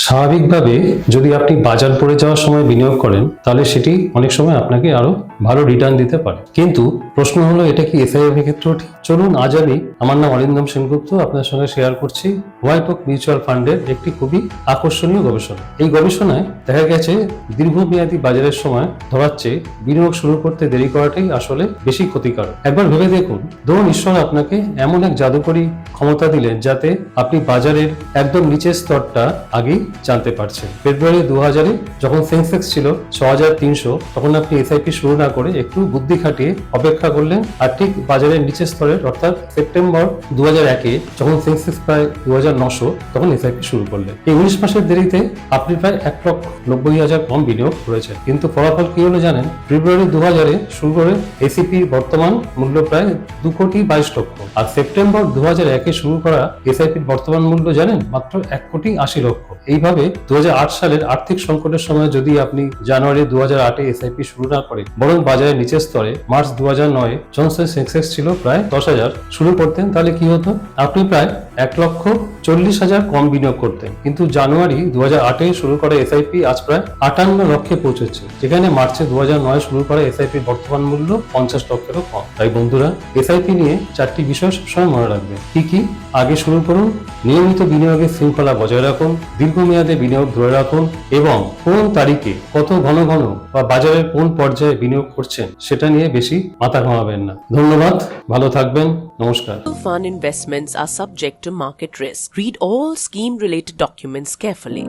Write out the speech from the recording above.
স্বাভাবিকভাবে যদি আপনি বাজার পড়ে যাওয়ার সময় বিনিয়োগ করেন তাহলে সেটি অনেক সময় আপনাকে আরো ভালো রিটার্ন দিতে পারে, কিন্তু প্রশ্ন হলো এটা কি এসআইপি ক্ষেত্রেও ঠিক? চলুন আজ আমি, আমার নাম অরিন্দম সেনগুপ্ত, আপনার সঙ্গে শেয়ার করছি হোয়াইট ওক মিউচুয়াল ফান্ডের একটি খুবই আকর্ষণীয় গবেষণা। এই গবেষণায় দেখা গেছে দীর্ঘমেয়াদী বাজারের সময় ধরার চেয়ে বিনিয়োগ শুরু করতে দেরি করাটাই আসলে বেশি ক্ষতিকারক। একবার ভেবে দেখুন, ধরুন ঈশ্বর আপনাকে এমন এক জাদুকরী ক্ষমতা দিলেন যাতে আপনি বাজারের একদম নিচের স্তরটা আগেই জানতে পারছেন। ফেব্রুয়ারি 2000-এ যখন সেন্সেক্স ছিল 6300, তখন আপনি এসআইপি শুরু না করে একটু বুদ্ধি খাটিয়ে অপেক্ষা করলেন, আর ঠিক বাজারের নিচের স্তরের অর্থাৎ সেপ্টেম্বর 2001-এ যখন সেন্সেক্স প্রায় 2900, তখন এসআইপি শুরু করলেন। এই 19 মাসের দেরিতে আপনি প্রায় 1,90,000 কম বিনিয়োগ করেছেন, কিন্তু ফলাফল কি হলো জানেন? ফেব্রুয়ারি 2000-এ শুরু করে এসিপির বর্তমান মূল্য প্রায় 2,22,00,000, আর সেপ্টেম্বর 2001-এ শুরু করা এসআইপির বর্তমান মূল্য জানেন? মাত্র 1,80,00,000। এইভাবে 2008 সালের আর্থিক সংকটের সময় যদি আপনি জানুয়ারি 2008-এ এসআইপি শুরু না করে বরং বাজারের নিচের স্তরে মার্চ 2009-এ যখন সেন্সেক্স ছিল প্রায় 10,000 শুরু করতেন, তাহলে কি হতো? আপনি প্রায় 1,40,000 কম বিনিয়োগ করতেন। কিন্তু জানুয়ারি 2008-এ শুরু করা এসআইপি আজ প্রায় 58 লক্ষে পৌঁছেছে, যেখানে মার্চে 2009 শুরু করা এসআইপির বর্তমান মূল্য 50 লক্ষেরও কম। তাই বন্ধুরা, এসআইপি নিয়ে 4টি বিষয় সবসময় মনে রাখবেন। কি? আগে শুরু করুন, নিয়মিত বিনিয়োগের শৃঙ্খলা বজায় রাখুন, দীর্ঘমেয়াদে বিনিয়োগ ধরে রাখুন, এবং কোন তারিখে কত ঘন ঘন বা বাজারের কোন পর্যায়ে বিনিয়োগ করছেন সেটা নিয়ে বেশি মাথা ঘামাবেন না। ধন্যবাদ, ভালো থাকবেন, নমস্কার। Fund investments are subject to market risk. Read all scheme-related documents carefully.